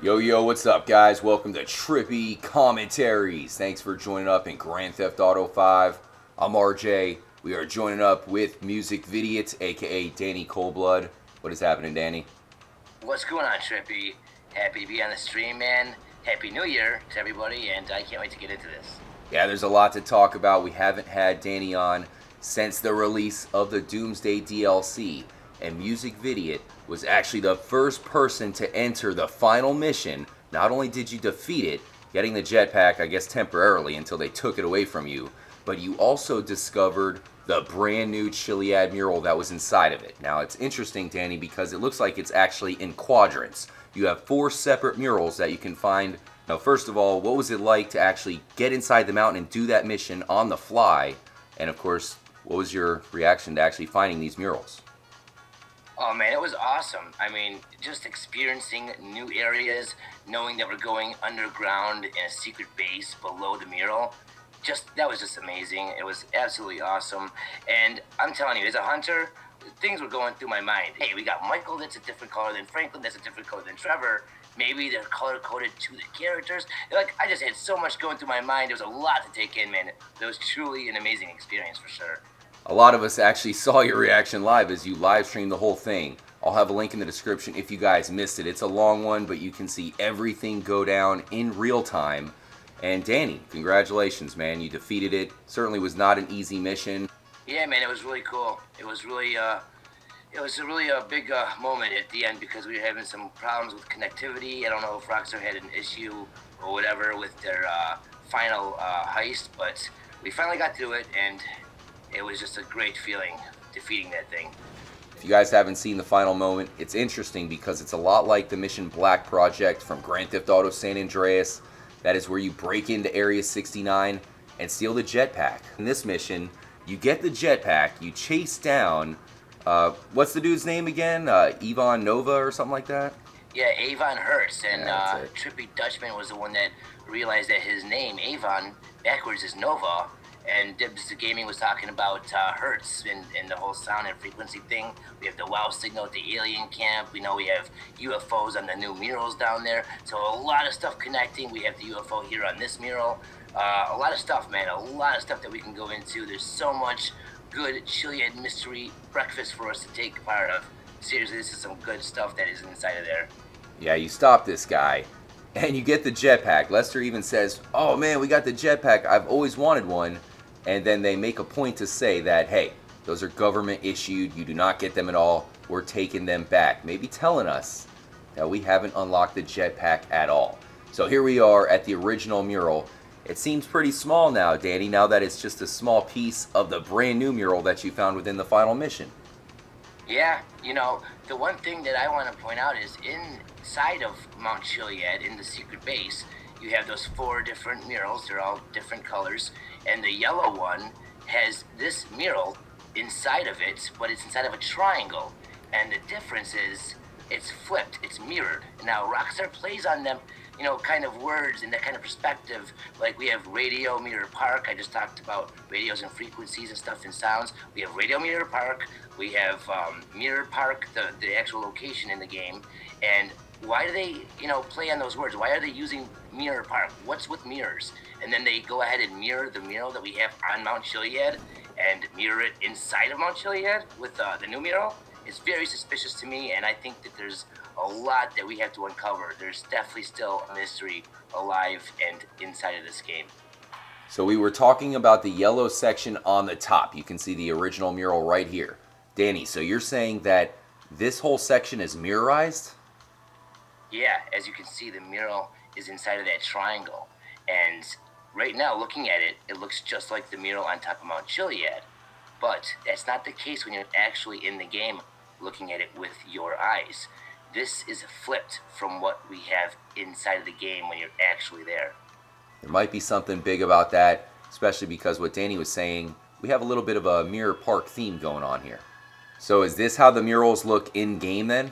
Yo, what's up, guys? Welcome to Trippy Commentaries. Thanks for joining up in Grand Theft Auto 5. I'm RJ. We are joining up with Music Vidiot, aka Danny Coldblood. What is happening, Danny? What's going on, Trippy? Happy to be on the stream, man. Happy New Year to everybody, and I can't wait to get into this. Yeah, there's a lot to talk about. We haven't had Danny on since the release of the Doomsday DLC, and Music Vidiot was actually the first person to enter the final mission. Not only did you defeat it, getting the jetpack, I guess temporarily until they took it away from you, but you also discovered the brand new Chiliad mural that was inside of it. Now it's interesting, Danny, because it looks like it's actually in quadrants. You have 4 separate murals that you can find. Now, first of all, what was it like to actually get inside the mountain and do that mission on the fly? And of course, what was your reaction to actually finding these murals? Oh man, it was awesome. I mean, just experiencing new areas, knowing that we're going underground in a secret base below the mural. That was just amazing. It was absolutely awesome. And I'm telling you, as a hunter, things were going through my mind. Hey, we got Michael that's a different color than Franklin, that's a different color than Trevor. Maybe they're color-coded to the characters. Like, I just had so much going through my mind. There was a lot to take in, man. It was truly an amazing experience for sure. A lot of us actually saw your reaction live as you live streamed the whole thing. I'll have a link in the description if you guys missed it. It's a long one, but you can see everything go down in real time. And Danny, congratulations, man. You defeated it. Certainly was not an easy mission. Yeah, man, it was really cool. It was really a big moment at the end because we were having some problems with connectivity. I don't know if Rockstar had an issue or whatever with their final heist, but we finally got through it, and it was just a great feeling defeating that thing. If you guys haven't seen the final moment, it's interesting because it's a lot like the Mission Black project from Grand Theft Auto San Andreas. That is where you break into Area 69 and steal the jetpack. In this mission, you get the jetpack, you chase down, what's the dude's name again? Ivan Nova or something like that? Yeah, Avon Hertz, and Yeah, Trippy Dutchman was the one that realized that his name, Avon, backwards is Nova, and Dibs Gaming was talking about Hertz and the whole sound and frequency thing. We have the WoW signal at the alien camp. We know we have UFOs on the new murals down there. So a lot of stuff connecting. We have the UFO here on this mural. A lot of stuff, man. A lot of stuff that we can go into. There's so much good Chiliad mystery breakfast for us to take part of. Seriously, this is some good stuff that is inside of there. Yeah, you stop this guy, and you get the jetpack. Lester even says, oh man, we got the jetpack. I've always wanted one. And then they make a point to say that, hey, those are government issued. You do not get them at all. We're taking them back. Maybe telling us that we haven't unlocked the jetpack at all. So here we are at the original mural. It seems pretty small now, Danny, now that it's just a small piece of the brand new mural that you found within the final mission. Yeah, you know, the one thing that I want to point out is inside of Mount Chiliad, in the secret base, you have those 4 different murals. They're all different colors. And the yellow one has this mural inside of it, but it's inside of a triangle. And the difference is it's flipped, it's mirrored. Now, Rockstar plays on them, you know, kind of words and that kind of perspective. Like we have Radio Mirror Park. I just talked about radios and frequencies and stuff and sounds. We have Radio Mirror Park. We have Mirror Park, the actual location in the game. And why do they, you know, play on those words? Why are they using Mirror Park? What's with mirrors? And then they go ahead and mirror the mural that we have on Mount Chiliad and mirror it inside of Mount Chiliad with the new mural. It's very suspicious to me, and I think that there's a lot that we have to uncover. There's definitely still a mystery alive and inside of this game. So we were talking about the yellow section on the top. You can see the original mural right here. Danny, so you're saying that this whole section is mirrorized? Yeah, as you can see, the mural is inside of that triangle. And right now, looking at it, it looks just like the mural on top of Mount Chiliad. But that's not the case when you're actually in the game looking at it with your eyes. This is flipped from what we have inside of the game when you're actually there. There might be something big about that, especially because what Danny was saying, we have a little bit of a Mirror Park theme going on here. So is this how the murals look in-game then?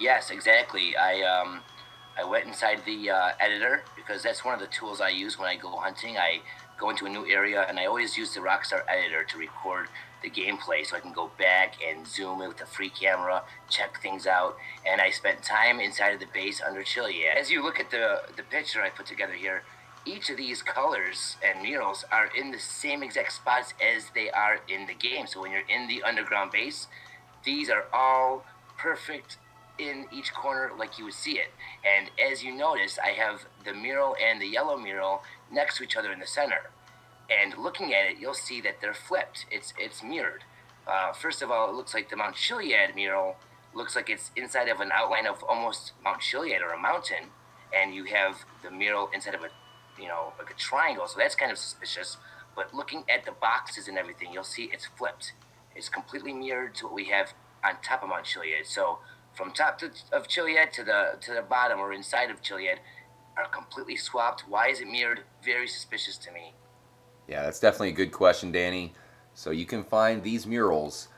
Yes, exactly. I went inside the editor because that's one of the tools I use when I go hunting. I go into a new area and I always use the Rockstar editor to record the gameplay, so I can go back and zoom in with the free camera, check things out, and I spent time inside of the base under Chiliad. As you look at the picture I put together here, each of these colors and murals are in the same exact spots as they are in the game. So when you're in the underground base, these are all perfect in each corner like you would see it. And as you notice, I have the mural and the yellow mural next to each other in the center. And looking at it, you'll see that they're flipped. It's mirrored. First of all, it looks like the Mount Chiliad mural looks like it's inside of an outline of almost Mount Chiliad or a mountain, and you have the mural inside of a, like a triangle. So that's kind of suspicious. But looking at the boxes and everything, you'll see it's flipped. It's completely mirrored to what we have on top of Mount Chiliad. So from top of Chiliad to the bottom or inside of Chiliad are completely swapped. Why is it mirrored? Very suspicious to me. Yeah, that's definitely a good question, Danny. So you can find these murals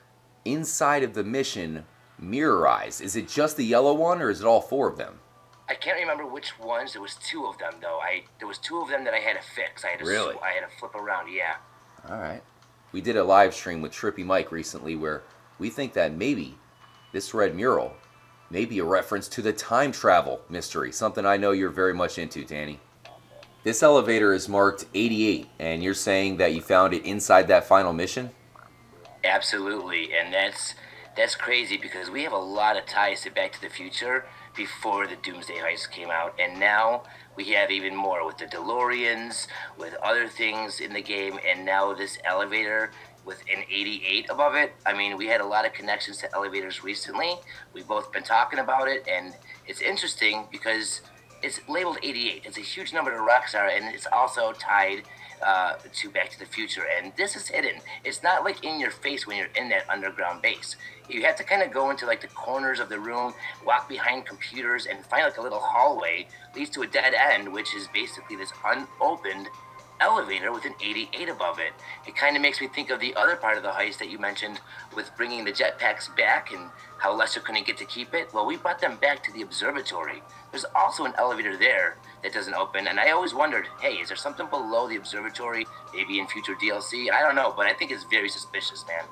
inside of the mission mirrorized. Is it just the yellow one, or is it all 4 of them? I can't remember which ones. There was 2 of them, though. There was 2 of them that I had to fix. I had to flip around, yeah. All right. We did a live stream with Trippy Mike recently where we think that maybe this red mural may be a reference to the time travel mystery, something I know you're very much into, Danny. This elevator is marked 88, and you're saying that you found it inside that final mission? Absolutely, and that's crazy because we have a lot of ties to Back to the Future before the Doomsday Heist came out, and now we have even more with the DeLoreans, with other things in the game, and now this elevator with an 88 above it. I mean, we had a lot of connections to elevators recently. We've both been talking about it, and it's interesting because it's labeled 88. It's a huge number to Rockstar, and it's also tied to Back to the Future. And this is hidden. It's not like in your face when you're in that underground base. You have to kind of go into like the corners of the room, walk behind computers, and find like a little hallway leads to a dead end, which is basically this unopened elevator with an 88 above it. It kind of makes me think of the other part of the heist that you mentioned with bringing the jetpacks back and how Lester couldn't get to keep it. Well, we brought them back to the observatory. There's also an elevator there that doesn't open, and I always wondered, hey, is there something below the observatory, maybe in future DLC? I don't know, but I think it's very suspicious, man.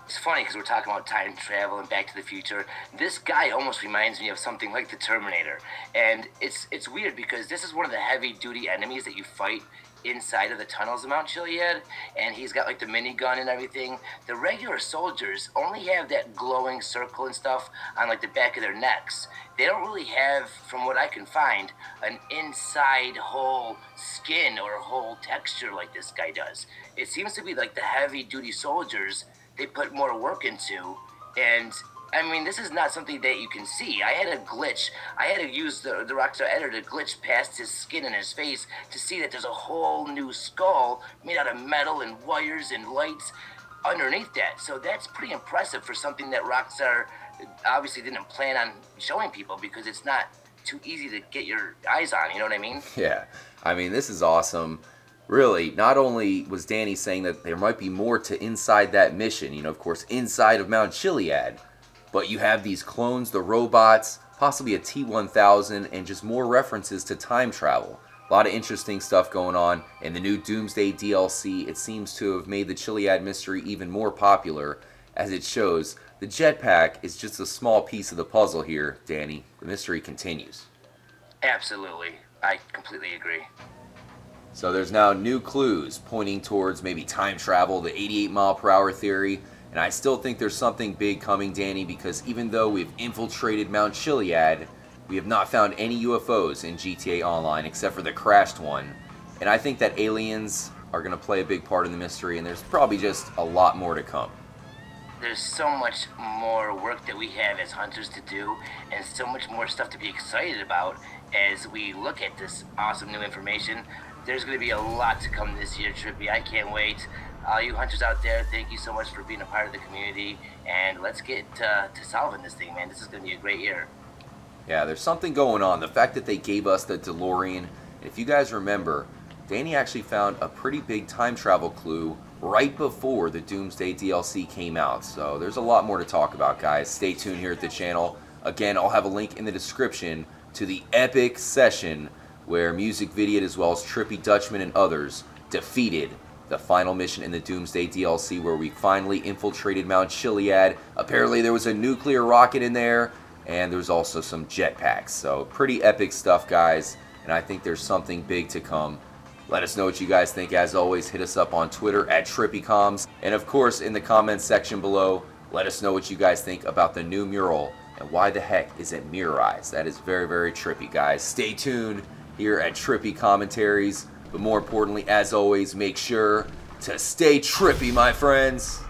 It's funny because we're talking about time travel and Back to the Future. This guy almost reminds me of something like the Terminator. And it's weird because this is one of the heavy-duty enemies that you fight inside of the tunnels of Mount Chiliad, and he's got like the minigun and everything. The regular soldiers only have that glowing circle and stuff on like the back of their necks. They don't really have, from what I can find, an inside whole skin or whole texture like this guy does. It seems to be like the heavy-duty soldiers they put more work into, and I mean, this is not something that you can see. I had a glitch. I had to use the Rockstar editor to glitch past his skin and his face to see that there's a whole new skull made out of metal and wires and lights underneath that. So that's pretty impressive for something that Rockstar obviously didn't plan on showing people because it's not too easy to get your eyes on, you know what I mean? Yeah, I mean, this is awesome. Really, not only was Danny saying that there might be more to inside that mission, you know, of course, inside of Mount Chiliad, but you have these clones, the robots, possibly a T-1000, and just more references to time travel. A lot of interesting stuff going on. In the new Doomsday DLC, it seems to have made the Chiliad mystery even more popular, as it shows the jetpack is just a small piece of the puzzle here, Danny. The mystery continues. Absolutely. I completely agree. So there's now new clues pointing towards maybe time travel, the 88-mile-per-hour theory, and I still think there's something big coming, Danny, because even though we've infiltrated Mount Chiliad, we have not found any UFOs in GTA Online except for the crashed one. And I think that aliens are going to play a big part in the mystery, and there's probably just a lot more to come. There's so much more work that we have as hunters to do, and so much more stuff to be excited about as we look at this awesome new information. There's going to be a lot to come this year, Trippy. I can't wait. All you hunters out there, thank you so much for being a part of the community, and let's get to solving this thing, man. This is going to be a great year. Yeah, there's something going on. The fact that they gave us the DeLorean, if you guys remember, Danny actually found a pretty big time travel clue right before the Doomsday DLC came out. So there's a lot more to talk about, guys. Stay tuned here at the channel. Again, I'll have a link in the description to the epic session where Music Video as well as Trippy Dutchman and others defeated the final mission in the Doomsday DLC where we finally infiltrated Mount Chiliad. Apparently there was a nuclear rocket in there, and there's also some jetpacks. So pretty epic stuff, guys, and I think there's something big to come. Let us know what you guys think. As always, hit us up on Twitter at TrippyComs, and of course in the comments section below, let us know what you guys think about the new mural, and why the heck is it mirrorized? That is very, very trippy, guys. Stay tuned here at Trippy Commentaries. But more importantly, as always, make sure to stay trippy, my friends.